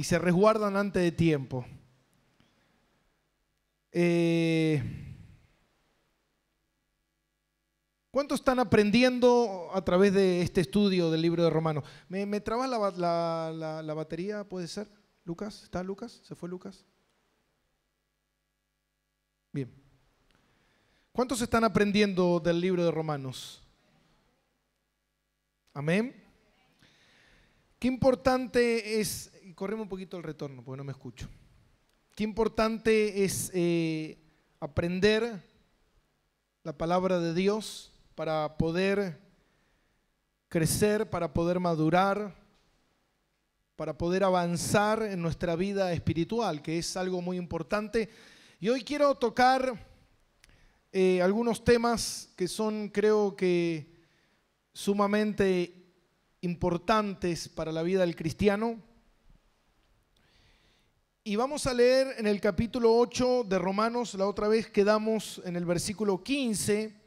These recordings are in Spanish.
y se resguardan antes de tiempo. ¿Cuántos están aprendiendo a través de este estudio del libro de Romanos? ¿Me trabas la batería? ¿Puede ser? ¿Lucas? ¿Está Lucas? ¿Se fue Lucas? Bien. ¿Cuántos están aprendiendo del libro de Romanos? Amén. Qué importante es, y corremos un poquito el retorno porque no me escucho. Qué importante es aprender la palabra de Dios para poder crecer, para poder madurar, para poder avanzar en nuestra vida espiritual, que es algo muy importante. Y hoy quiero tocar algunos temas que son, creo que, sumamente importantes para la vida del cristiano. Y vamos a leer en el capítulo 8 de Romanos. La otra vez quedamos en el versículo 15,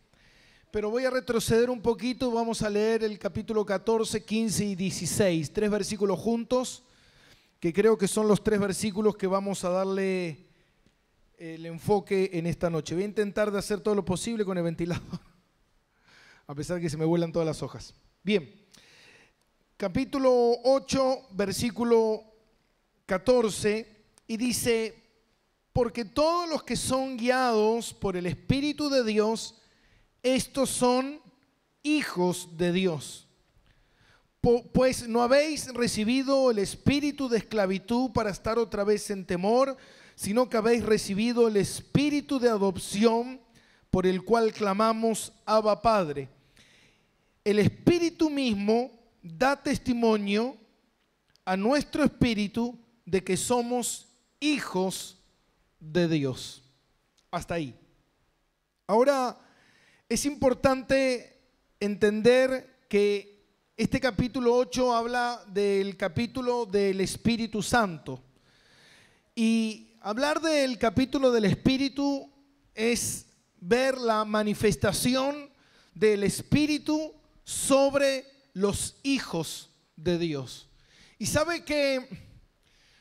pero voy a retroceder un poquito. Vamos a leer el capítulo 14, 15 y 16. 3 versículos juntos, que creo que son los 3 versículos que vamos a darle el enfoque en esta noche. Voy a intentar de hacer todo lo posible con el ventilador, a pesar que se me vuelan todas las hojas. Bien, capítulo 8, versículo 14. Y dice, porque todos los que son guiados por el Espíritu de Dios, estos son hijos de Dios. Pues no habéis recibido el espíritu de esclavitud para estar otra vez en temor, sino que habéis recibido el espíritu de adopción por el cual clamamos, Abba Padre. El Espíritu mismo da testimonio a nuestro espíritu de que somos hijos de Dios. Hasta ahí. Ahora, es importante entender que este capítulo 8 habla del capítulo del Espíritu Santo. Y hablar del capítulo del Espíritu es ver la manifestación del Espíritu sobre los hijos de Dios. Y sabe que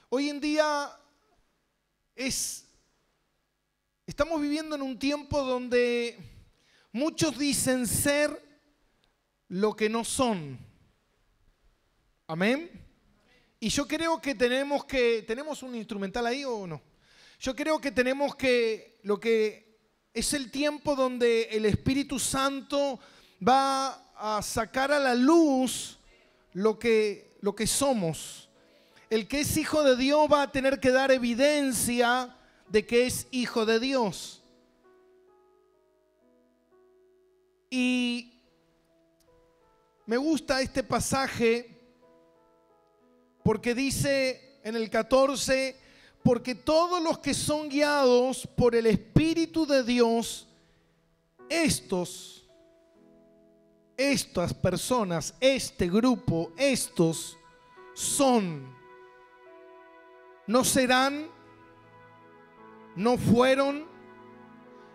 hoy en día estamos viviendo en un tiempo donde muchos dicen ser lo que no son. Amén. Y yo creo que ¿tenemos un instrumental ahí o no? Yo creo que lo que es el tiempo donde el Espíritu Santo va a sacar a la luz lo que somos. El que es hijo de Dios va a tener que dar evidencia de que es hijo de Dios. Y me gusta este pasaje porque dice en el 14, porque todos los que son guiados por el Espíritu de Dios, estas personas, este grupo, estos son, no serán, no fueron.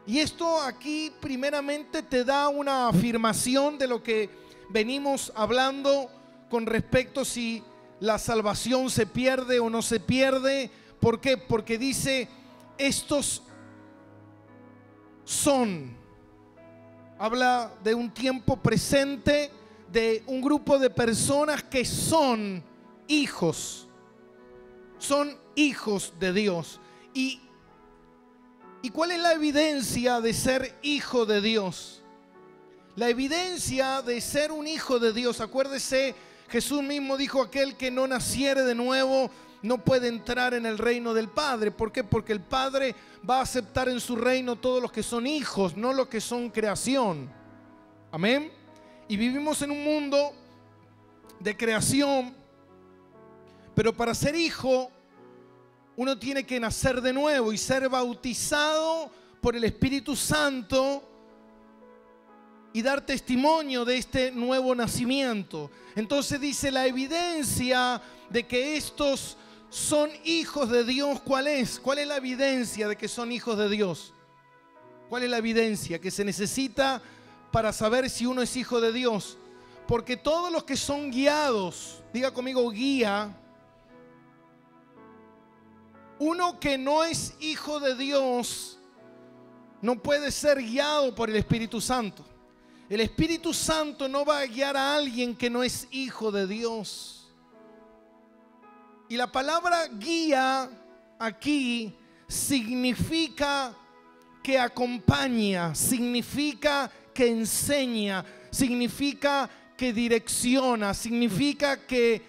Y esto aquí primeramente te da una afirmación de lo que venimos hablando con respecto si la salvación se pierde o no se pierde. ¿Por qué? Porque dice, estos son. Habla de un tiempo presente, de un grupo de personas que son hijos de Dios. ¿Y cuál es la evidencia de ser hijo de Dios? La evidencia de ser un hijo de Dios, acuérdese, Jesús mismo dijo, aquel que no naciere de nuevo no puede entrar en el reino del Padre. ¿Por qué? Porque el Padre va a aceptar en su reino todos los que son hijos, no los que son creación. Amén. Y vivimos en un mundo de creación, pero para ser hijo uno tiene que nacer de nuevo y ser bautizado por el Espíritu Santo y dar testimonio de este nuevo nacimiento. Entonces dice, la evidencia de que estos son hijos de Dios, ¿cuál es? ¿Cuál es la evidencia de que son hijos de Dios? ¿Cuál es la evidencia que se necesita para saber si uno es hijo de Dios? Porque todos los que son guiados, diga conmigo guía, Uno que no es hijo de Dios no puede ser guiado por el Espíritu Santo. El Espíritu Santo no va a guiar a alguien que no es hijo de Dios. Y la palabra guía aquí significa que acompaña, significa que enseña, significa que direcciona, significa que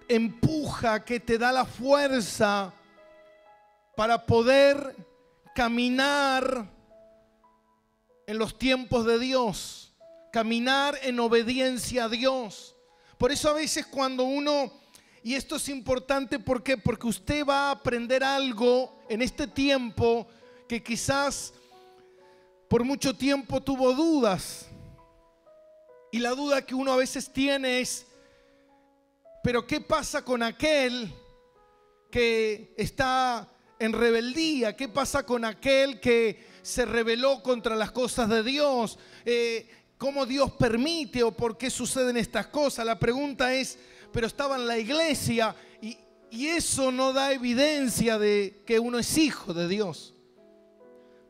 empuja, que te da la fuerza para poder caminar en los tiempos de Dios, caminar en obediencia a Dios. Por eso a veces cuando uno, y esto es importante, ¿por qué? Porque usted va a aprender algo en este tiempo que quizás por mucho tiempo tuvo dudas. Y la duda que uno a veces tiene es, ¿pero qué pasa con aquel que está en rebeldía? ¿Qué pasa con aquel que se rebeló contra las cosas de Dios? ¿Cómo Dios permite o por qué suceden estas cosas? La pregunta es, pero estaba en la iglesia y eso no da evidencia de que uno es hijo de Dios.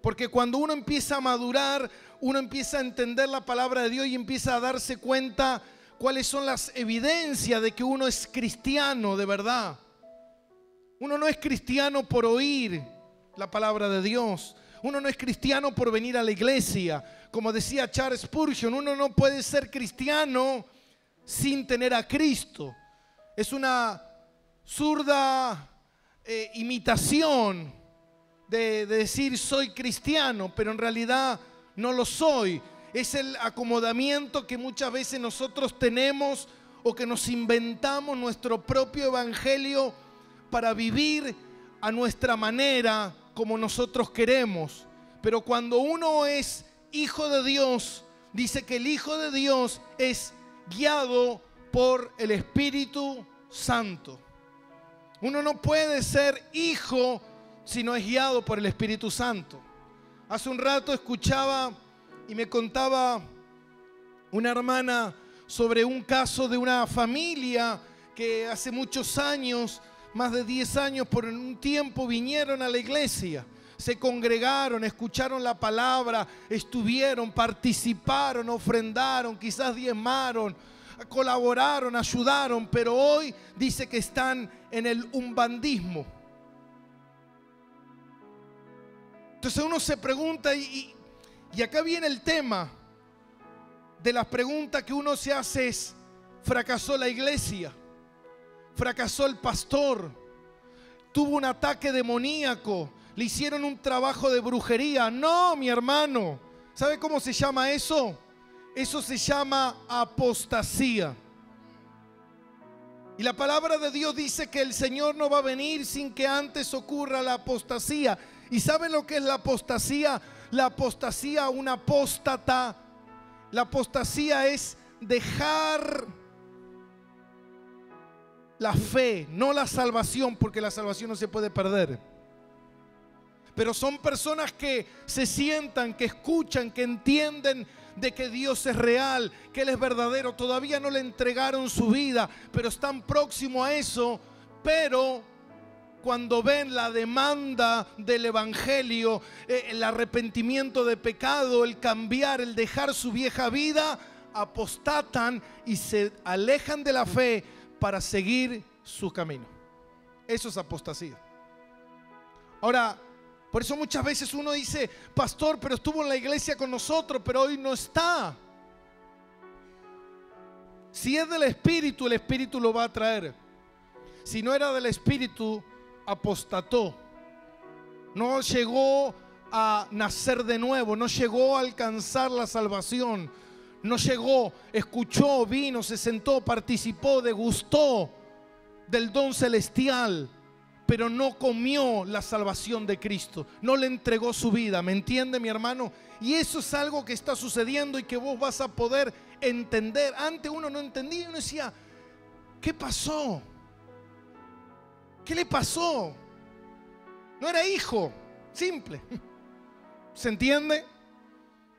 Porque cuando uno empieza a madurar, uno empieza a entender la palabra de Dios y empieza a darse cuenta cuáles son las evidencias de que uno es cristiano de verdad. Uno no es cristiano por oír la palabra de Dios. Uno no es cristiano por venir a la iglesia. Como decía Charles Spurgeon, uno no puede ser cristiano sin tener a Cristo. Es una zurda imitación de decir soy cristiano, pero en realidad no lo soy. Es el acomodamiento que muchas veces nosotros tenemos o que nos inventamos nuestro propio evangelio para vivir a nuestra manera, como nosotros queremos. Pero cuando uno es hijo de Dios, dice que el Hijo de Dios es guiado por el Espíritu Santo. Uno no puede ser hijo si no es guiado por el Espíritu Santo. Hace un rato escuchaba y me contaba una hermana sobre un caso de una familia que hace muchos años, más de 10 años por un tiempo, vinieron a la iglesia. Se congregaron, escucharon la palabra, estuvieron, participaron, ofrendaron, quizás diezmaron, colaboraron, ayudaron, pero hoy dice que están en el umbandismo. Entonces uno se pregunta y acá viene el tema de las preguntas que uno se hace es, ¿fracasó la iglesia? ¿Fracasó el pastor? ¿Tuvo un ataque demoníaco? ¿Le hicieron un trabajo de brujería? No, mi hermano. ¿Sabe cómo se llama eso? Eso se llama apostasía. Y la palabra de Dios dice que el Señor no va a venir sin que antes ocurra la apostasía. ¿Y saben lo que es la apostasía? La apostasía, un apóstata. La apostasía es dejar la fe, no la salvación, porque la salvación no se puede perder. Pero son personas que se sientan, que escuchan, que entienden de que Dios es real, que Él es verdadero. Todavía no le entregaron su vida, pero están próximos a eso. Pero cuando ven la demanda del evangelio, el arrepentimiento de pecado, el cambiar, el dejar su vieja vida, apostatan y se alejan de la fe para seguir su camino. Eso es apostasía. Ahora, por eso muchas veces uno dice, pastor, pero estuvo en la iglesia con nosotros, pero hoy no está. Si es del Espíritu, el Espíritu lo va a traer. Si no era del Espíritu, apostató. No llegó a nacer de nuevo, no llegó a alcanzar la salvación. No llegó, escuchó, vino, se sentó, participó, degustó del don celestial, pero no comió la salvación de Cristo, no le entregó su vida. ¿Me entiende, mi hermano? Y eso es algo que está sucediendo y que vos vas a poder entender. Antes uno no entendía y uno decía, ¿qué pasó? ¿Qué le pasó? No era hijo, simple. ¿Se entiende?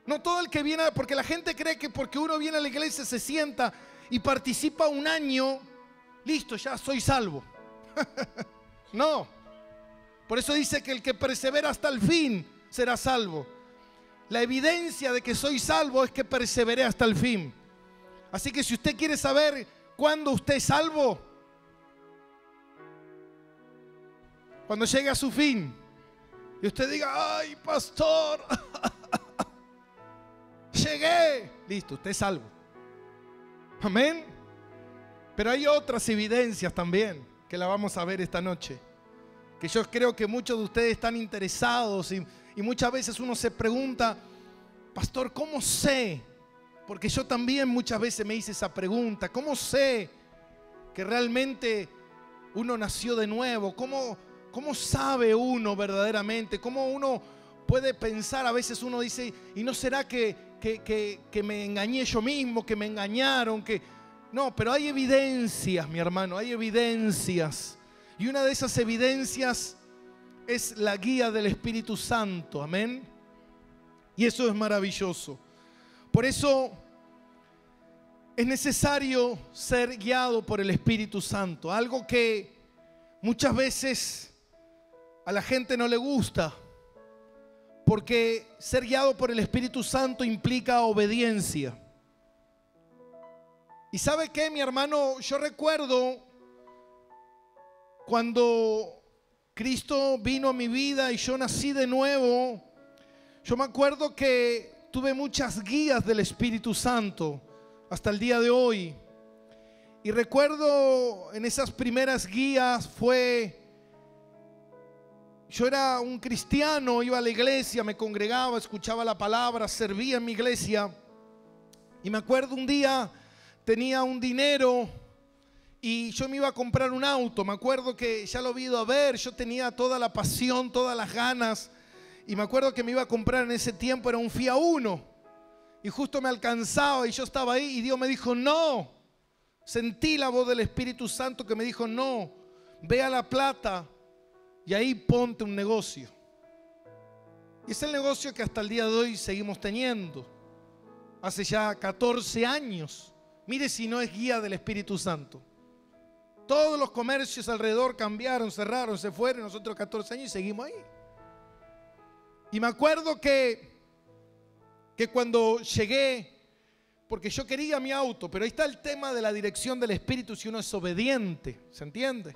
No todo el que viene, porque la gente cree que porque uno viene a la iglesia, se sienta y participa un año, listo, ya soy salvo. No, Por eso dice que el que persevera hasta el fin será salvo. La evidencia de que soy salvo es que perseveré hasta el fin. Así que si usted quiere saber cuándo usted es salvo, cuando llegue a su fin y usted diga, ay, pastor, llegué, listo, usted es salvo. Amén. Pero hay otras evidencias también que la vamos a ver esta noche, que yo creo que muchos de ustedes están interesados y muchas veces uno se pregunta, pastor, ¿cómo sé? Porque yo también muchas veces me hice esa pregunta, ¿cómo sé que realmente uno nació de nuevo? ¿Cómo sabe uno verdaderamente? ¿Cómo uno puede pensar? A veces uno dice, ¿y no será que me engañé yo mismo, que me engañaron? No, pero hay evidencias, mi hermano, hay evidencias. Y una de esas evidencias es la guía del Espíritu Santo, amén. Y eso es maravilloso. Por eso es necesario ser guiado por el Espíritu Santo. Algo que muchas veces a la gente no le gusta. Porque ser guiado por el Espíritu Santo implica obediencia. ¿Y sabe qué, mi hermano? Yo recuerdo cuando Cristo vino a mi vida y yo nací de nuevo. Yo me acuerdo que tuve muchas guías del Espíritu Santo hasta el día de hoy. Y recuerdo en esas primeras guías yo era un cristiano, iba a la iglesia, me congregaba, escuchaba la palabra, servía en mi iglesia. Y me acuerdo un día tenía un dinero y yo me iba a comprar un auto. Me acuerdo que ya lo había ido a ver, yo tenía toda la pasión, todas las ganas. Y me acuerdo que me iba a comprar en ese tiempo, era un Fiat Uno. Y justo me alcanzaba y yo estaba ahí y Dios me dijo, no. Sentí la voz del Espíritu Santo que me dijo, no, ve a La Plata y ahí ponte un negocio. Y es el negocio que hasta el día de hoy seguimos teniendo. Hace ya 14 años. Mire si no es guía del Espíritu Santo. Todos los comercios alrededor cambiaron, cerraron, se fueron. Nosotros 14 años y seguimos ahí. Y me acuerdo que cuando llegué, porque yo quería mi auto, pero ahí está el tema de la dirección del Espíritu si uno es obediente, ¿se entiende?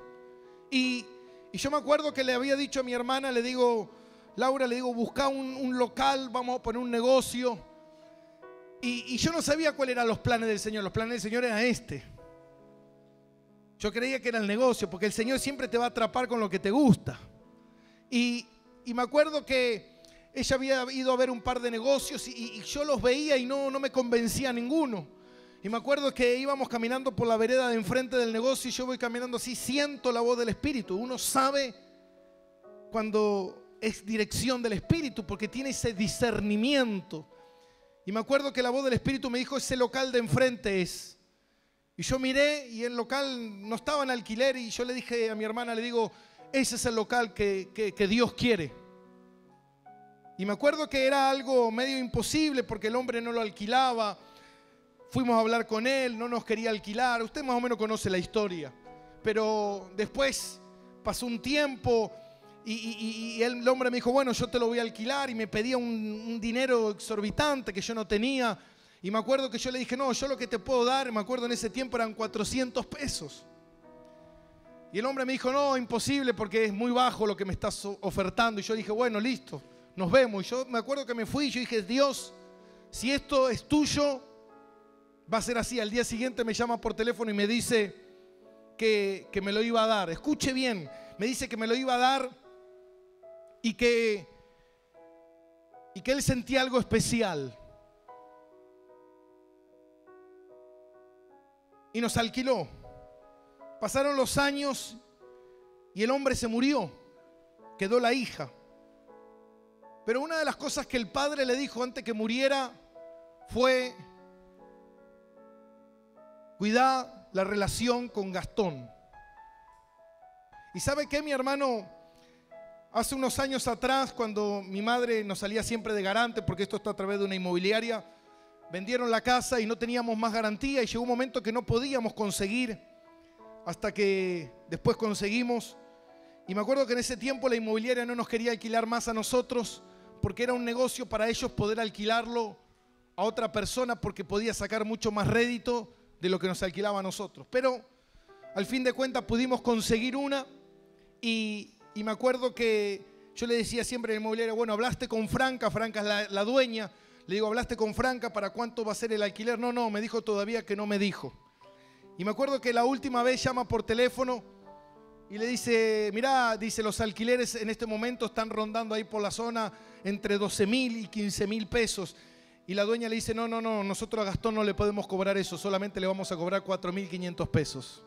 Y yo me acuerdo que le había dicho a mi hermana, le digo, Laura, le digo, busca un local, vamos a poner un negocio. Y yo no sabía cuáles eran los planes del Señor. Los planes del Señor eran este. Yo creía que era el negocio, porque el Señor siempre te va a atrapar con lo que te gusta. Y me acuerdo que ella había ido a ver un par de negocios y yo los veía y no me convencía ninguno. Y me acuerdo que íbamos caminando por la vereda de enfrente del negocio y yo voy caminando así, siento la voz del Espíritu. Uno sabe cuando es dirección del Espíritu porque tiene ese discernimiento. Y me acuerdo que la voz del Espíritu me dijo, ese local de enfrente es. Y yo miré y el local no estaba en alquiler y yo le dije a mi hermana, le digo, ese es el local que Dios quiere. Y me acuerdo que era algo medio imposible porque el hombre no lo alquilaba. Fuimos a hablar con él, no nos quería alquilar. Usted más o menos conoce la historia. Pero después pasó un tiempo y el hombre me dijo, bueno, yo te lo voy a alquilar. Y me pedía un dinero exorbitante que yo no tenía. Y me acuerdo que yo le dije, no, yo lo que te puedo dar, me acuerdo en ese tiempo eran 400 pesos. Y el hombre me dijo, no, imposible porque es muy bajo lo que me estás ofertando. Y yo dije, bueno, listo, nos vemos. Y yo me acuerdo que me fui y yo dije, Dios, si esto es tuyo, va a ser así. Al día siguiente me llama por teléfono y me dice que me lo iba a dar. Escuche bien, me dice que me lo iba a dar y que él sentía algo especial. Y nos alquiló. Pasaron los años y el hombre se murió. Quedó la hija. Pero una de las cosas que el padre le dijo antes que muriera fue: cuidá la relación con Gastón. ¿Y sabe qué, mi hermano? Hace unos años atrás, cuando mi madre nos salía siempre de garante, porque esto está a través de una inmobiliaria, vendieron la casa y no teníamos más garantía y llegó un momento que no podíamos conseguir, hasta que después conseguimos. Y me acuerdo que en ese tiempo la inmobiliaria no nos quería alquilar más a nosotros porque era un negocio para ellos poder alquilarlo a otra persona porque podía sacar mucho más rédito de lo que nos alquilaba a nosotros. Pero al fin de cuentas pudimos conseguir una y me acuerdo que yo le decía siempre a la inmobiliaria, bueno, hablaste con Franca, Franca es la dueña. Le digo, ¿hablaste con Franca para cuánto va a ser el alquiler? No, me dijo todavía que no me dijo. Y me acuerdo que la última vez llama por teléfono y le dice, mirá, dice, los alquileres en este momento están rondando ahí por la zona entre 12.000 y 15.000 pesos. Y la dueña le dice, no, nosotros a Gastón no le podemos cobrar eso, solamente le vamos a cobrar 4.500 pesos.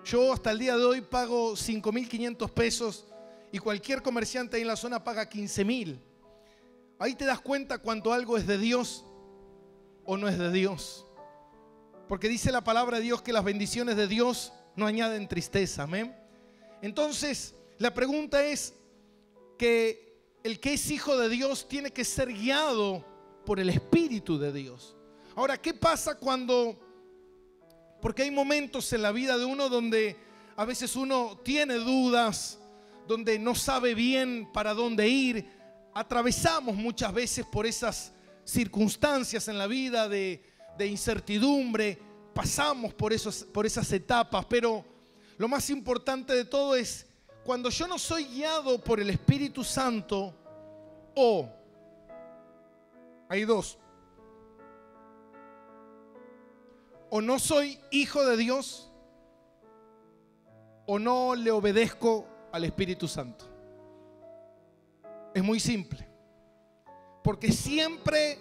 Yo hasta el día de hoy pago 5.500 pesos y cualquier comerciante ahí en la zona paga 15.000. Ahí te das cuenta cuando algo es de Dios o no es de Dios. Porque dice la palabra de Dios que las bendiciones de Dios no añaden tristeza, amén. Entonces, la pregunta es que el que es hijo de Dios tiene que ser guiado por el Espíritu de Dios. Ahora, ¿qué pasa cuando? Porque hay momentos en la vida de uno donde a veces uno tiene dudas, donde no sabe bien para dónde ir. Atravesamos muchas veces por esas circunstancias en la vida de incertidumbre, pasamos por esas etapas, pero lo más importante de todo es cuando yo no soy guiado por el Espíritu Santo, hay dos, o no soy hijo de Dios o no le obedezco al Espíritu Santo. Es muy simple, porque siempre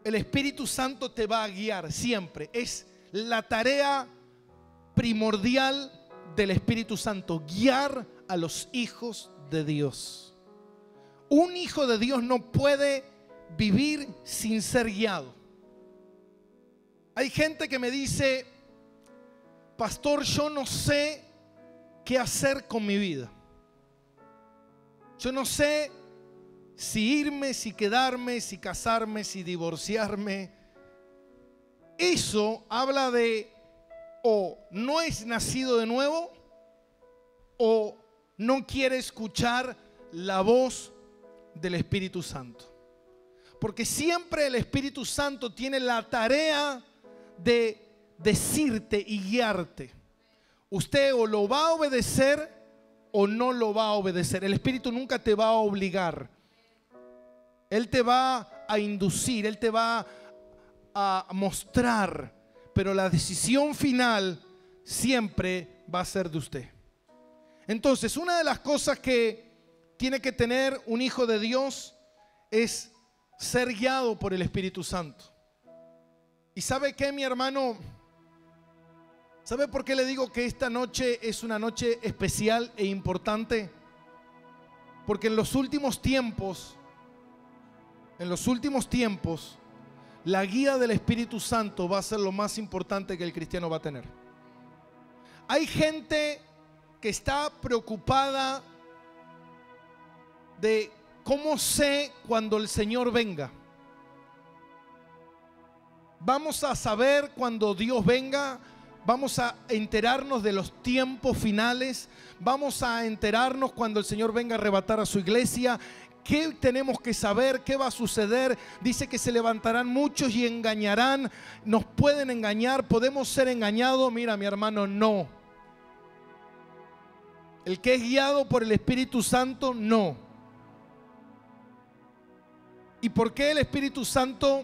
el Espíritu Santo te va a guiar, siempre. Es la tarea primordial del Espíritu Santo, guiar a los hijos de Dios. Un hijo de Dios no puede vivir sin ser guiado. Hay gente que me dice, pastor, yo no sé qué hacer con mi vida. Yo no sé si irme, si quedarme, si casarme, si divorciarme. Eso habla de o no es nacido de nuevo o no quiere escuchar la voz del Espíritu Santo. Porque siempre el Espíritu Santo tiene la tarea de decirte y guiarte. Usted o lo va a obedecer o no lo va a obedecer. El Espíritu nunca te va a obligar. Él te va a inducir, Él te va a mostrar, pero la decisión final siempre va a ser de usted. Entonces, una de las cosas que tiene que tener un hijo de Dios es ser guiado por el Espíritu Santo. ¿Y sabe qué, mi hermano? ¿Sabe por qué le digo que esta noche es una noche especial e importante? Porque en los últimos tiempos, la guía del Espíritu Santo va a ser lo más importante que el cristiano va a tener. Hay gente que está preocupada de cómo sé cuando el Señor venga. Vamos a saber cuando Dios venga. Vamos a enterarnos de los tiempos finales. Vamos a enterarnos cuando el Señor venga a arrebatar a su iglesia. ¿Qué tenemos que saber? ¿Qué va a suceder? Dice que se levantarán muchos y engañarán. Nos pueden engañar. ¿Podemos ser engañados? Mira, mi hermano, no. El que es guiado por el Espíritu Santo, no. ¿Y por qué el Espíritu Santo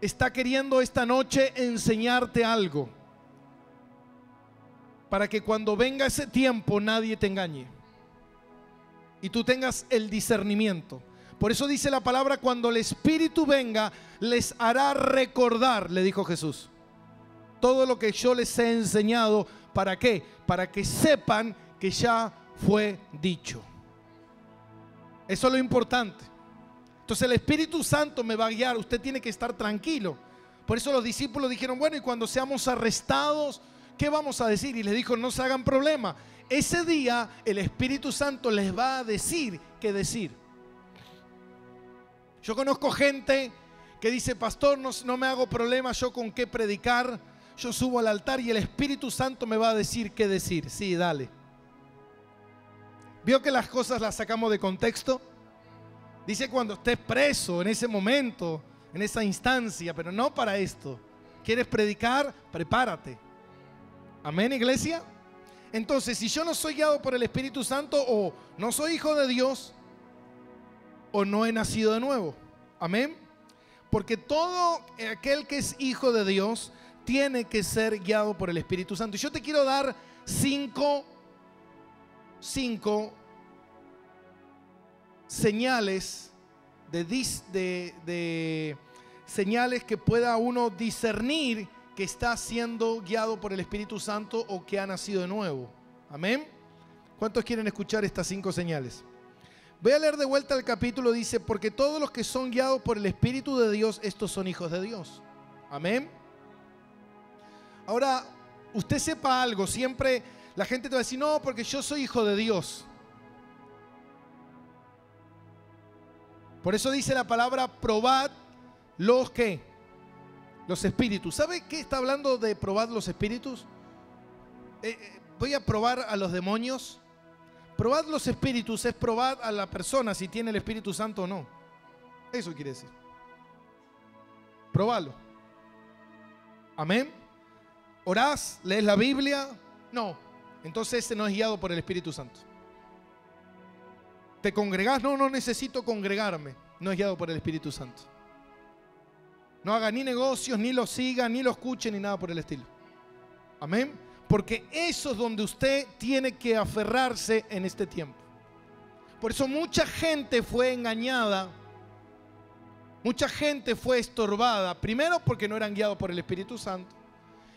está queriendo esta noche enseñarte algo? Para que cuando venga ese tiempo nadie te engañe y tú tengas el discernimiento. Por eso dice la palabra, cuando el Espíritu venga les hará recordar, le dijo Jesús, todo lo que yo les he enseñado. ¿Para qué? Para que sepan que ya fue dicho. Eso es lo importante. Entonces el Espíritu Santo me va a guiar. Usted tiene que estar tranquilo. Por eso los discípulos dijeron, bueno, y cuando seamos arrestados, ¿qué vamos a decir? Y les dijo, no se hagan problema. Ese día el Espíritu Santo les va a decir qué decir. Yo conozco gente que dice, pastor, no me hago problema yo con qué predicar. Yo subo al altar y el Espíritu Santo me va a decir qué decir. Sí, dale. ¿Vio que las cosas las sacamos de contexto? Dice cuando estés preso en ese momento, en esa instancia, pero no para esto. ¿Quieres predicar? Prepárate. Amén, iglesia. Entonces, si yo no soy guiado por el Espíritu Santo, o no soy hijo de Dios, o no he nacido de nuevo. Amén. Porque todo aquel que es hijo de Dios tiene que ser guiado por el Espíritu Santo. Y yo te quiero dar cinco señales de señales que pueda uno discernir que está siendo guiado por el Espíritu Santo o que ha nacido de nuevo. Amén. ¿Cuántos quieren escuchar estas 5 señales? Voy a leer de vuelta el capítulo. Dice, porque todos los que son guiados por el Espíritu de Dios, estos son hijos de Dios. Amén. Ahora, usted sepa algo. Siempre la gente te va a decir, no, porque yo soy hijo de Dios. Por eso dice la palabra, probad los ¿qué? Los espíritus. ¿Sabe qué está hablando de probar los espíritus? Voy a probar a los demonios. Probar los espíritus es probar a la persona si tiene el Espíritu Santo o no. Eso quiere decir. Probalo. Amén. ¿Orás? ¿Lees la Biblia? No. Entonces ese no es guiado por el Espíritu Santo. ¿Te congregás? No, no necesito congregarme. No es guiado por el Espíritu Santo. No haga ni negocios, ni lo siga, ni lo escuche, ni nada por el estilo. Amén. Porque eso es donde usted tiene que aferrarse en este tiempo. Por eso mucha gente fue engañada. Mucha gente fue estorbada. Primero porque no eran guiados por el Espíritu Santo.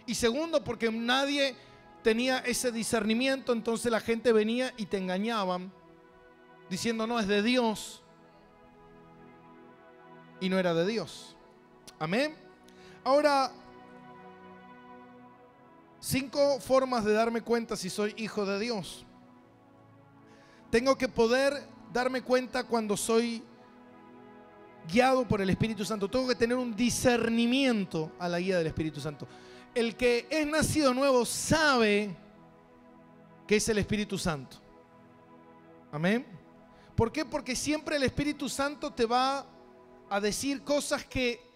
Y segundo porque nadie tenía ese discernimiento. Entonces la gente venía y te engañaban diciendo no, es de Dios. Y no era de Dios. Amén. Ahora, 5 formas de darme cuenta si soy hijo de Dios. Tengo que poder darme cuenta cuando soy guiado por el Espíritu Santo. Tengo que tener un discernimiento a la guía del Espíritu Santo. El que es nacido nuevo sabe que es el Espíritu Santo. Amén. ¿Por qué? Porque siempre el Espíritu Santo te va a decir cosas que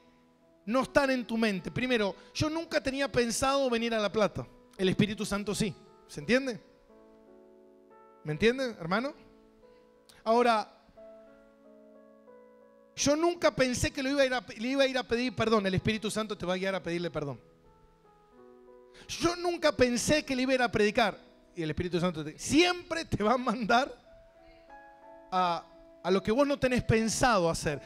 no están en tu mente. Primero, yo nunca tenía pensado venir a La Plata. El Espíritu Santo sí. ¿Se entiende? ¿Me entiende, hermano? Ahora, yo nunca pensé que le iba a ir a pedir perdón. El Espíritu Santo te va a guiar a pedirle perdón. Yo nunca pensé que le iba a ir a predicar. Y el Espíritu Santo siempre te va a mandar a lo que vos no tenés pensado hacer.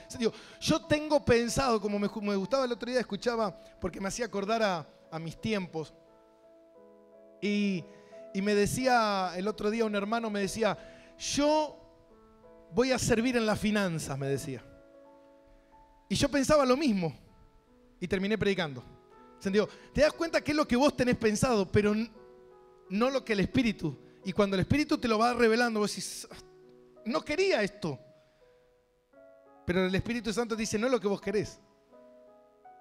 Yo tengo pensado, como me gustaba el otro día, escuchaba, porque me hacía acordar a mis tiempos. Y me decía, el otro día un hermano me decía, yo voy a servir en las finanzas, me decía. Y yo pensaba lo mismo. Y terminé predicando. Te das cuenta que es lo que vos tenés pensado, pero no lo que el Espíritu. Y cuando el Espíritu te lo va revelando, vos decís, no quería esto. Pero el Espíritu Santo dice, no es lo que vos querés.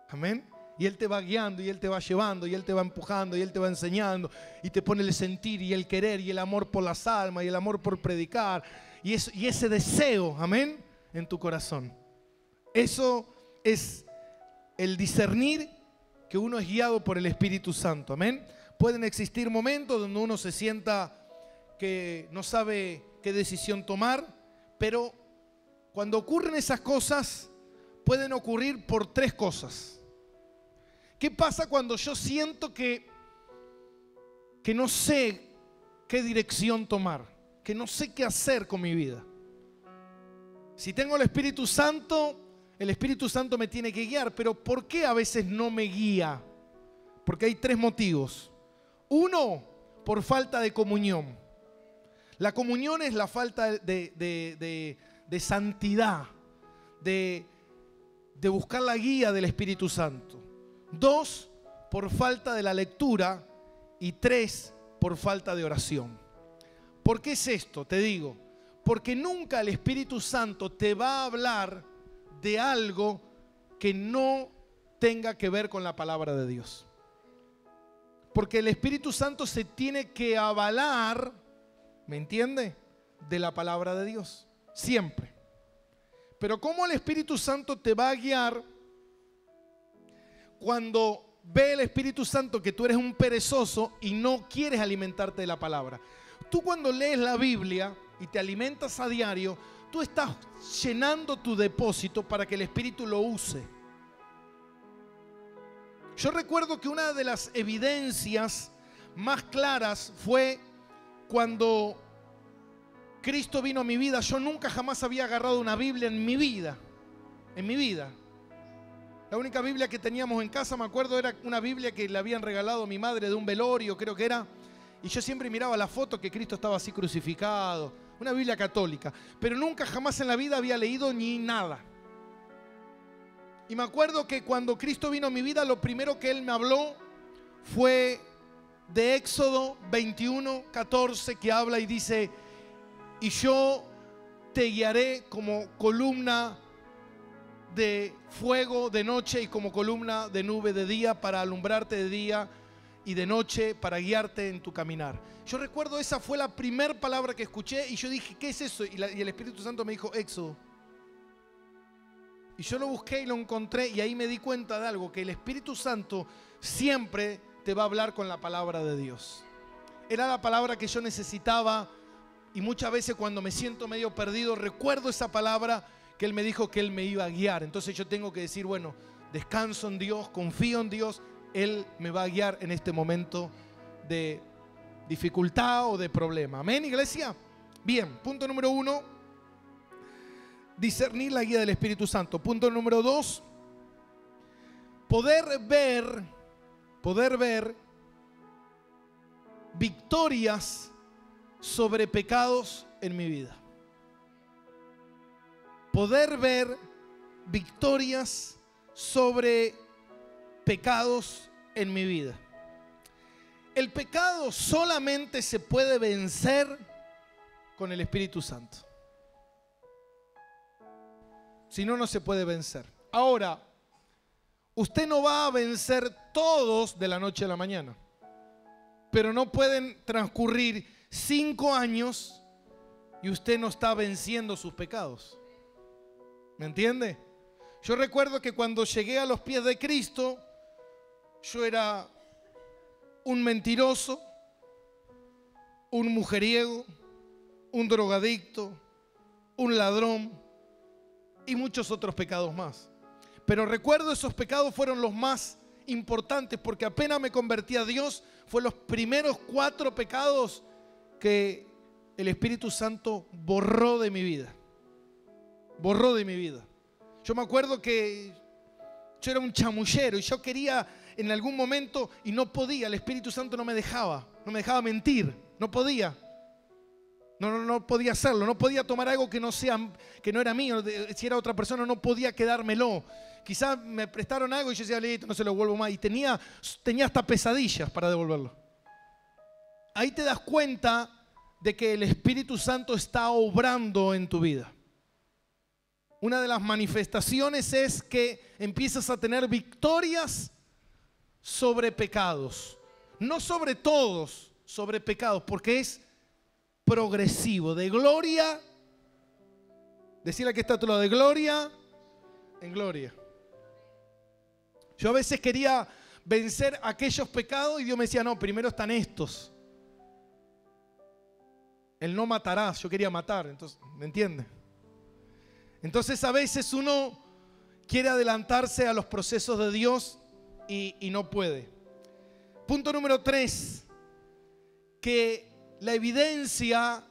Amén. Y Él te va guiando, y Él te va llevando, y Él te va empujando, y Él te va enseñando, y te pone el sentir, y el querer, y el amor por las almas, y el amor por predicar, y ese deseo, amén, en tu corazón. Eso es el discernir que uno es guiado por el Espíritu Santo, amén. Pueden existir momentos donde uno se sienta que no sabe qué decisión tomar, pero cuando ocurren esas cosas, pueden ocurrir por 3 cosas. ¿Qué pasa cuando yo siento que no sé qué dirección tomar? Que no sé qué hacer con mi vida. Si tengo el Espíritu Santo me tiene que guiar. Pero ¿por qué a veces no me guía? Porque hay 3 motivos. 1, por falta de comunión. La comunión es la falta de santidad, de buscar la guía del Espíritu Santo. 2, por falta de la lectura. Y 3, por falta de oración. ¿Por qué es esto? Te digo, porque nunca el Espíritu Santo te va a hablar de algo que no tenga que ver con la palabra de Dios. Porque el Espíritu Santo se tiene que avalar, ¿me entiende?, de la palabra de Dios, siempre. Pero ¿cómo el Espíritu Santo te va a guiar cuando ve el Espíritu Santo que tú eres un perezoso y no quieres alimentarte de la palabra? Tú cuando lees la Biblia y te alimentas a diario, tú estás llenando tu depósito para que el Espíritu lo use. Yo recuerdo que una de las evidencias más claras fue cuando Cristo vino a mi vida. Yo nunca jamás había agarrado una Biblia en mi vida. En mi vida. La única Biblia que teníamos en casa, me acuerdo, era una Biblia que le habían regalado a mi madre de un velorio, creo que era. Y yo siempre miraba la foto que Cristo estaba así crucificado. Una Biblia católica. Pero nunca jamás en la vida había leído ni nada. Y me acuerdo que cuando Cristo vino a mi vida, lo primero que Él me habló fue de Éxodo 21:14, que habla y dice: y yo te guiaré como columna de fuego de noche y como columna de nube de día, para alumbrarte de día y de noche, para guiarte en tu caminar. Yo recuerdo, esa fue la primera palabra que escuché y yo dije, ¿qué es eso? Y el Espíritu Santo me dijo, Éxodo. Y yo lo busqué y lo encontré, y ahí me di cuenta de algo, que el Espíritu Santo siempre te va a hablar con la palabra de Dios. Era la palabra que yo necesitaba, y muchas veces cuando me siento medio perdido, recuerdo esa palabra que Él me dijo que Él me iba a guiar. Entonces yo tengo que decir, bueno, descanso en Dios, confío en Dios, Él me va a guiar en este momento de dificultad o de problema. Amén, iglesia. Bien, punto número 1, discernir la guía del Espíritu Santo. Punto número 2, poder ver victorias sobre pecados en mi vida. Poder ver victorias sobre pecados en mi vida. El pecado solamente se puede vencer con el Espíritu Santo. Si no, no se puede vencer. Ahora, usted no va a vencer todos de la noche a la mañana, pero no pueden transcurrir 5 años y usted no está venciendo sus pecados. ¿Me entiende? Yo recuerdo que cuando llegué a los pies de Cristo, yo era un mentiroso, un mujeriego, un drogadicto, un ladrón y muchos otros pecados más. Pero recuerdo, esos pecados fueron los más importantes, porque apenas me convertí a Dios, fue los primeros 4 pecados que el Espíritu Santo borró de mi vida. Borró de mi vida. Yo me acuerdo que yo era un chamullero y yo quería en algún momento y no podía. El Espíritu Santo no me dejaba mentir, no podía. No podía hacerlo, no podía tomar algo que no era mío. Si era otra persona, no podía quedármelo. Quizás me prestaron algo y yo decía, listo, no se lo devuelvo más. Y tenía hasta pesadillas para devolverlo. Ahí te das cuenta de que el Espíritu Santo está obrando en tu vida. Una de las manifestaciones es que empiezas a tener victorias sobre pecados. No sobre todos, sobre pecados, porque es progresivo, de gloria. Decirle que está a tu lado, de gloria en gloria. Yo a veces quería vencer aquellos pecados y Dios me decía, no, primero están estos. El no matarás, yo quería matar, entonces, ¿me entiende? Entonces a veces uno quiere adelantarse a los procesos de Dios y no puede. Punto número 3, que la evidencia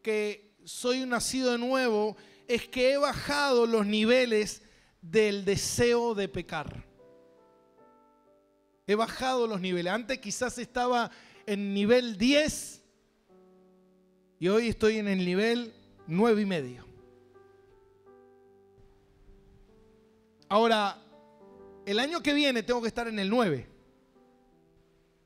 que soy un nacido de nuevo es que he bajado los niveles del deseo de pecar. He bajado los niveles. Antes quizás estaba en nivel 10 y hoy estoy en el nivel 9,5. Ahora, el año que viene tengo que estar en el 9.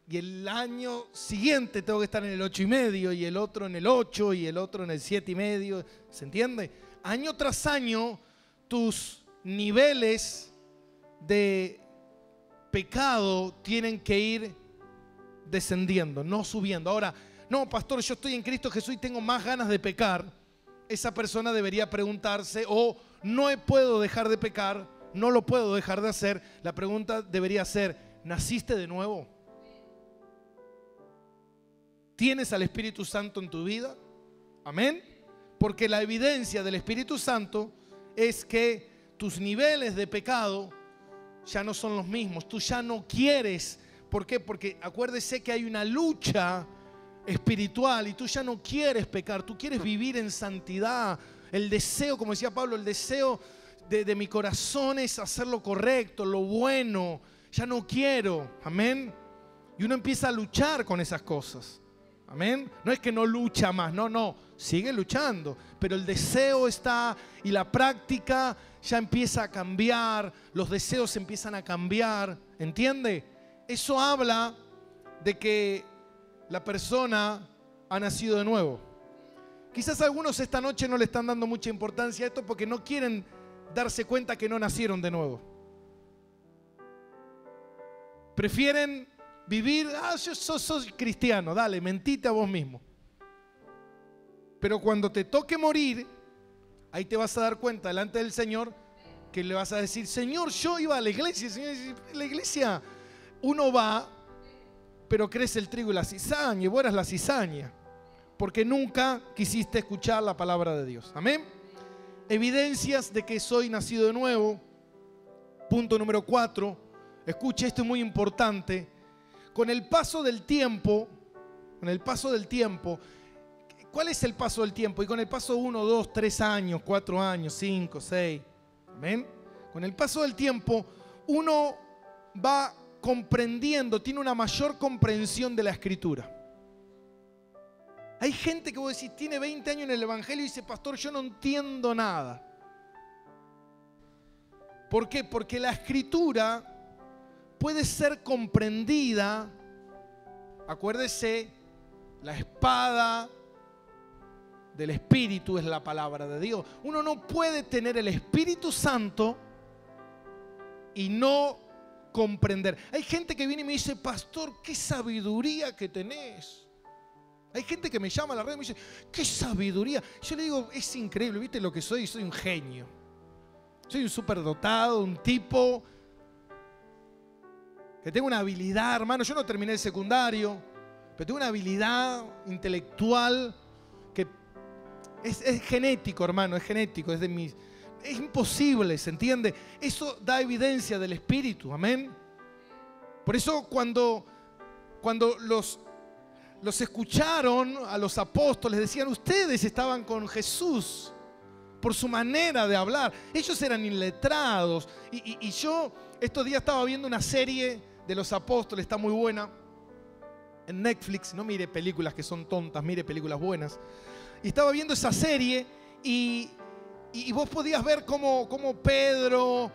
Y el año siguiente tengo que estar en el 8,5, y el otro en el 8, y el otro en el 7,5. ¿Se entiende? Año tras año, tus niveles de pecado tienen que ir descendiendo, no subiendo. Ahora, no, pastor, yo estoy en Cristo Jesús y tengo más ganas de pecar, esa persona debería preguntarse, o no puedo dejar de pecar, no lo puedo dejar de hacer. La pregunta debería ser, ¿naciste de nuevo? ¿Tienes al Espíritu Santo en tu vida? Amén. Porque la evidencia del Espíritu Santo es que tus niveles de pecado ya no son los mismos. Tú ya no quieres. ¿Por qué? Porque acuérdese que hay una lucha espiritual y tú ya no quieres pecar. Tú quieres vivir en santidad. El deseo, como decía Pablo, el deseo de mi corazón es hacer lo correcto, lo bueno. Ya no quiero. Amén. Y uno empieza a luchar con esas cosas. Amén. No es que no lucha más, no, sigue luchando, pero el deseo está y la práctica ya empieza a cambiar, los deseos empiezan a cambiar, ¿entiende? Eso habla de que la persona ha nacido de nuevo. Quizás algunos esta noche no le están dando mucha importancia a esto porque no quieren darse cuenta que no nacieron de nuevo. Prefieren vivir, yo soy cristiano, dale, mentite a vos mismo. Pero cuando te toque morir, ahí te vas a dar cuenta delante del Señor que le vas a decir, Señor, yo iba a la iglesia. Señor, la iglesia uno va, pero crece el trigo y la cizaña, y vos eras la cizaña, porque nunca quisiste escuchar la palabra de Dios. Amén. Evidencias de que soy nacido de nuevo. Punto número 4. Escuche, esto es muy importante. Con el paso del tiempo, ¿cuál es el paso del tiempo? Y con el paso 1, 2, 3 años, 4 años, 5, 6, amén. Con el paso del tiempo, uno va comprendiendo, tiene una mayor comprensión de la Escritura. Hay gente que vos decís, tiene 20 años en el Evangelio y dice, pastor, yo no entiendo nada. ¿Por qué? Porque la Escritura puede ser comprendida, acuérdese, la espada del Espíritu es la palabra de Dios. Uno no puede tener el Espíritu Santo y no comprender. Hay gente que viene y me dice, pastor, qué sabiduría que tenés. Hay gente que me llama a la red y me dice, qué sabiduría. Yo le digo, es increíble, ¿viste lo que soy? Soy un genio. Soy un superdotado, un tipo que tengo una habilidad, hermano. Yo no terminé el secundario, pero tengo una habilidad intelectual que es genético, hermano, es genético, es imposible, ¿se entiende? Eso da evidencia del Espíritu, amén. Por eso cuando los escucharon a los apóstoles, decían, ustedes estaban con Jesús por su manera de hablar. Ellos eran iletrados. Y yo estos días estaba viendo una serie de los apóstoles, está muy buena, en Netflix. No mire películas que son tontas, mire películas buenas. Y estaba viendo esa serie y vos podías ver cómo Pedro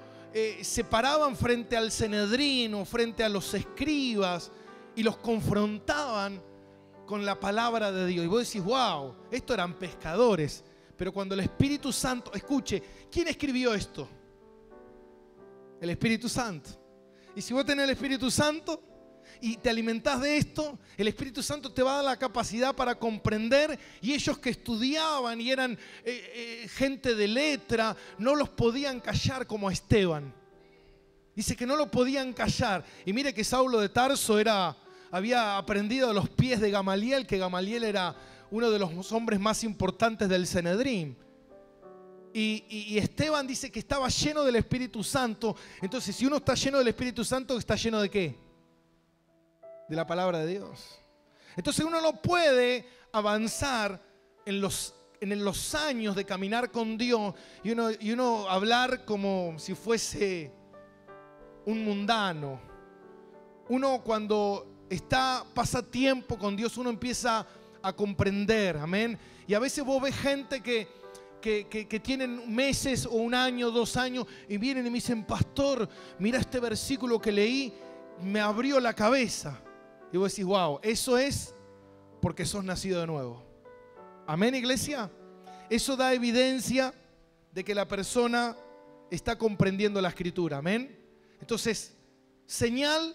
se paraban frente al Sanedrín o frente a los escribas y los confrontaban con la palabra de Dios. Y vos decís, wow, estos eran pescadores. Pero cuando el Espíritu Santo, escuche, ¿quién escribió esto? El Espíritu Santo. Y si vos tenés el Espíritu Santo y te alimentás de esto, el Espíritu Santo te va a dar la capacidad para comprender. Y ellos que estudiaban y eran gente de letra, no los podían callar como a Esteban. Dice que no lo podían callar. Y mire que Saulo de Tarso había aprendido a los pies de Gamaliel, que Gamaliel era uno de los hombres más importantes del Sanedrín. Y Esteban dice que estaba lleno del Espíritu Santo. Entonces, si uno está lleno del Espíritu Santo, ¿está lleno de qué? De la palabra de Dios. Entonces uno no puede avanzar en los años de caminar con Dios y uno hablar como si fuese un mundano. Uno cuando pasa tiempo con Dios, uno empieza a comprender, amén. Y a veces vos ves gente que tienen meses o un año, 2 años y vienen y me dicen, pastor, mira este versículo que leí, me abrió la cabeza. Y vos decís, wow, eso es porque sos nacido de nuevo. Amén, iglesia. Eso da evidencia de que la persona está comprendiendo la Escritura, amén. Entonces, señal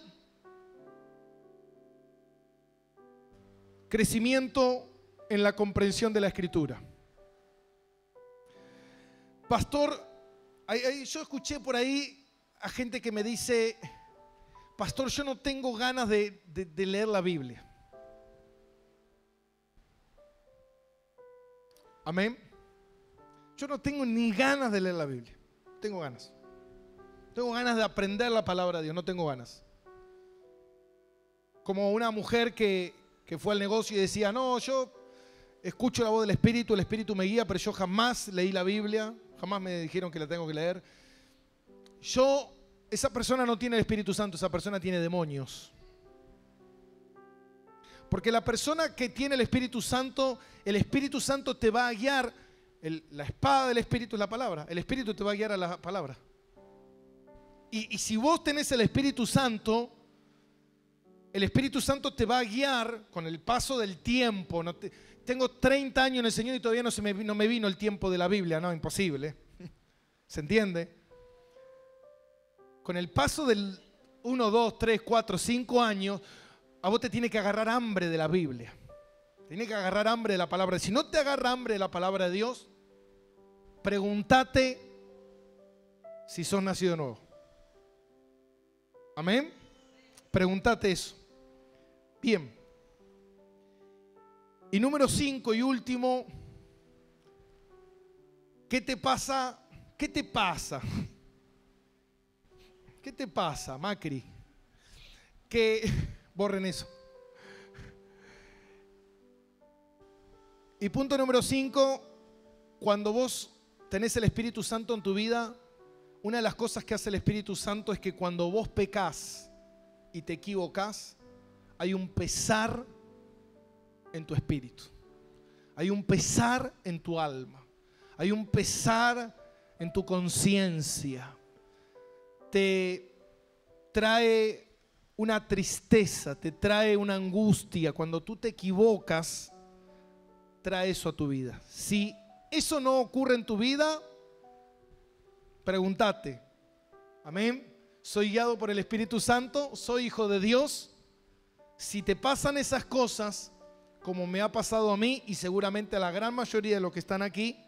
crecimiento en la comprensión de la Escritura. Pastor, yo escuché por ahí a gente que me dice, pastor, yo no tengo ganas de leer la Biblia. Amén. Yo no tengo ni ganas de leer la Biblia. Tengo ganas. Tengo ganas de aprender la palabra de Dios. No tengo ganas. Como una mujer que fue al negocio y decía, no, yo escucho la voz del Espíritu, el Espíritu me guía, pero yo jamás leí la Biblia. Jamás me dijeron que la tengo que leer. Esa persona no tiene el Espíritu Santo, esa persona tiene demonios. Porque la persona que tiene el Espíritu Santo te va a guiar. La espada del Espíritu es la palabra. El Espíritu te va a guiar a la palabra. Y si vos tenés el Espíritu Santo te va a guiar con el paso del tiempo. Tengo 30 años en el Señor y todavía no me vino el tiempo de la Biblia. No, imposible. ¿Se entiende? Con el paso del 1, 2, 3, 4, 5 años, a vos te tiene que agarrar hambre de la Biblia. Tiene que agarrar hambre de la palabra. Si no te agarra hambre de la palabra de Dios, pregúntate si sos nacido de nuevo. Amén. Pregúntate eso. Bien. Y número 5 y último, ¿qué te pasa? ¿Qué te pasa? ¿Qué te pasa, Macri? Que borren eso. Y punto número 5, cuando vos tenés el Espíritu Santo en tu vida, una de las cosas que hace el Espíritu Santo es que cuando vos pecás y te equivocás, hay un pesar en tu espíritu. Hay un pesar en tu alma. Hay un pesar en tu conciencia. Te trae una tristeza, te trae una angustia. Cuando tú te equivocas, trae eso a tu vida. Si eso no ocurre en tu vida, pregúntate. Amén. ¿Soy guiado por el Espíritu Santo? ¿Soy hijo de Dios? Si te pasan esas cosas, como me ha pasado a mí y seguramente a la gran mayoría de los que están aquí,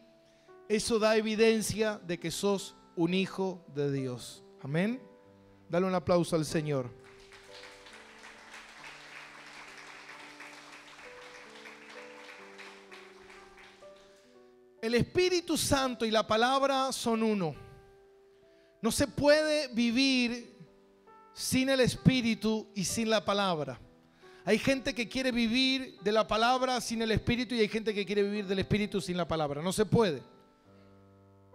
eso da evidencia de que sos un hijo de Dios. Amén. Dale un aplauso al Señor. El Espíritu Santo y la palabra son uno. No se puede vivir sin el Espíritu y sin la palabra. Hay gente que quiere vivir de la palabra sin el Espíritu y hay gente que quiere vivir del Espíritu sin la palabra. No se puede.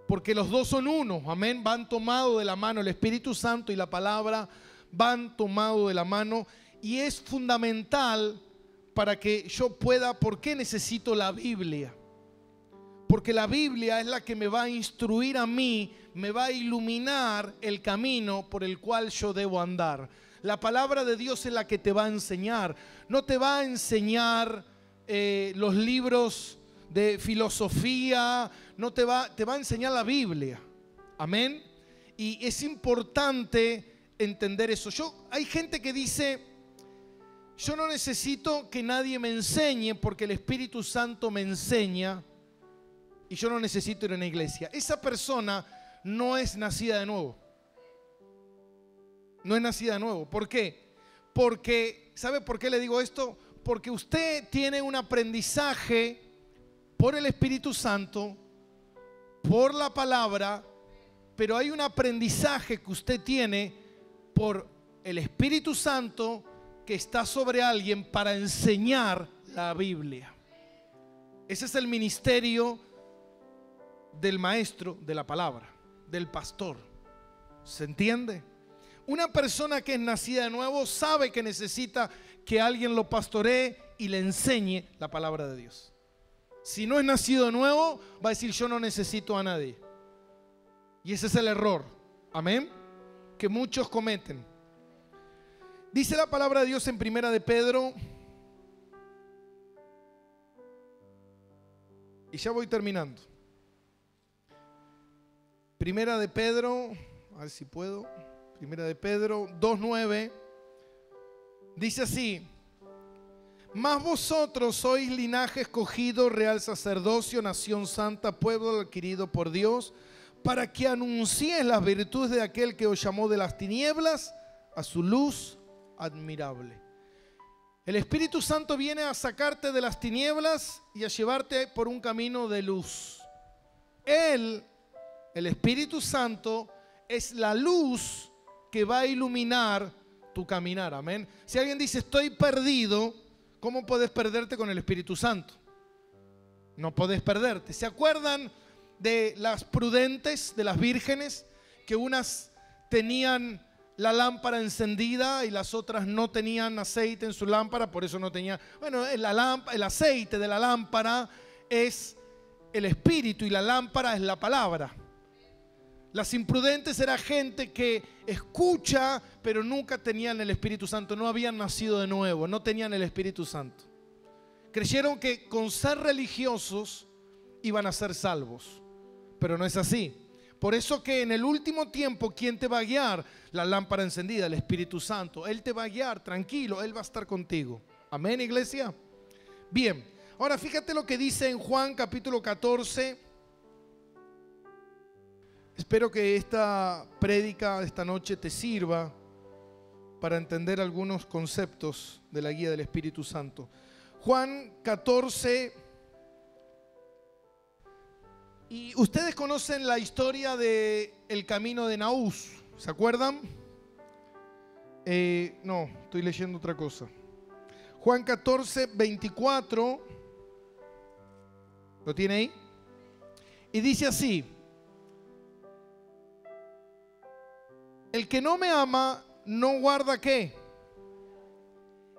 Porque los dos son uno. Amén. Van tomados de la mano. El Espíritu Santo y la palabra van tomados de la mano. Y es fundamental para que yo pueda. ¿Por qué necesito la Biblia? Porque la Biblia es la que me va a instruir a mí, me va a iluminar el camino por el cual yo debo andar. La palabra de Dios es la que te va a enseñar. No te va a enseñar los libros de filosofía, te va a enseñar la Biblia. Amén. Y es importante entender eso. Hay gente que dice, yo no necesito que nadie me enseñe porque el Espíritu Santo me enseña. Y yo no necesito ir a una iglesia. Esa persona no es nacida de nuevo. No es nacida de nuevo. ¿Por qué? Porque, ¿sabe por qué le digo esto? Porque usted tiene un aprendizaje por el Espíritu Santo, por la palabra, pero hay un aprendizaje que usted tiene por el Espíritu Santo que está sobre alguien para enseñar la Biblia. Ese es el ministerio del maestro de la palabra, del pastor. ¿Se entiende? Una persona que es nacida de nuevo sabe que necesita que alguien lo pastoree y le enseñe la palabra de Dios. Si no es nacido de nuevo, va a decir yo no necesito a nadie. Y ese es el error, amén, que muchos cometen. Dice la palabra de Dios en Primera de Pedro, y ya voy terminando. Primera de Pedro, a ver si puedo. Primera de Pedro 2:9 dice así: Mas vosotros sois linaje escogido, real sacerdocio, nación santa, pueblo adquirido por Dios, para que anunciéis las virtudes de aquel que os llamó de las tinieblas a su luz admirable. El Espíritu Santo viene a sacarte de las tinieblas y a llevarte por un camino de luz. Él, el Espíritu Santo, es la luz que va a iluminar tu caminar. Amén. Si alguien dice estoy perdido, ¿cómo puedes perderte con el Espíritu Santo? No podés perderte. ¿Se acuerdan de las prudentes, de las vírgenes, que unas tenían la lámpara encendida y las otras no tenían aceite en su lámpara? Por eso no tenían. Bueno, el aceite de la lámpara es el Espíritu y la lámpara es la palabra. Las imprudentes era gente que escucha, pero nunca tenían el Espíritu Santo, no habían nacido de nuevo, no tenían el Espíritu Santo. Creyeron que con ser religiosos iban a ser salvos, pero no es así. Por eso que en el último tiempo, ¿quién te va a guiar? La lámpara encendida, el Espíritu Santo. Él te va a guiar, tranquilo, Él va a estar contigo. Amén, iglesia. Bien, ahora fíjate lo que dice en Juan capítulo 14. Espero que esta prédica de esta noche te sirva para entender algunos conceptos de la guía del Espíritu Santo. Juan 14. Y ustedes conocen la historia del camino de Emaús, ¿se acuerdan? No, estoy leyendo otra cosa. Juan 14, 24. ¿Lo tiene ahí? Y dice así: el que no me ama, no guarda ¿qué?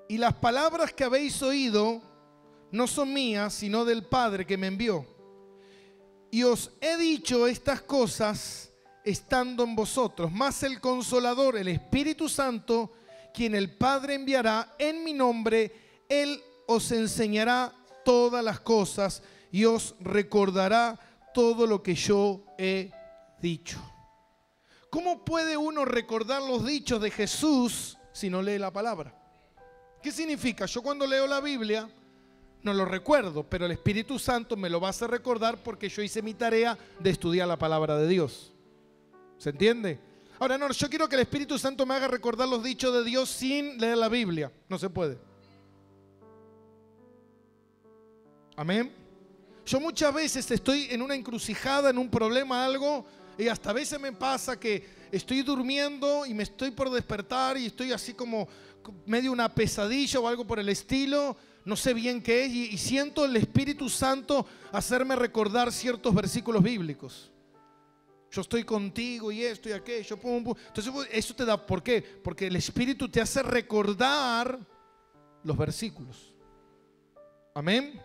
Y las palabras que habéis oído no son mías, sino del Padre que me envió. Y os he dicho estas cosas estando en vosotros. Mas el Consolador, el Espíritu Santo, quien el Padre enviará en mi nombre, Él os enseñará todas las cosas y os recordará todo lo que yo he dicho. ¿Cómo puede uno recordar los dichos de Jesús si no lee la palabra? ¿Qué significa? Yo cuando leo la Biblia no lo recuerdo, pero el Espíritu Santo me lo va a hacer recordar porque yo hice mi tarea de estudiar la palabra de Dios. ¿Se entiende? Ahora no, yo quiero que el Espíritu Santo me haga recordar los dichos de Dios sin leer la Biblia. No se puede. Amén. Yo muchas veces estoy en una encrucijada, en un problema, algo, y hasta a veces me pasa que estoy durmiendo y me estoy por despertar y estoy así como medio una pesadilla o algo por el estilo, no sé bien qué es, y siento el Espíritu Santo hacerme recordar ciertos versículos bíblicos. Yo estoy contigo y esto y aquello, pum, pum. Entonces eso te da, ¿por qué? Porque el Espíritu te hace recordar los versículos. Amén.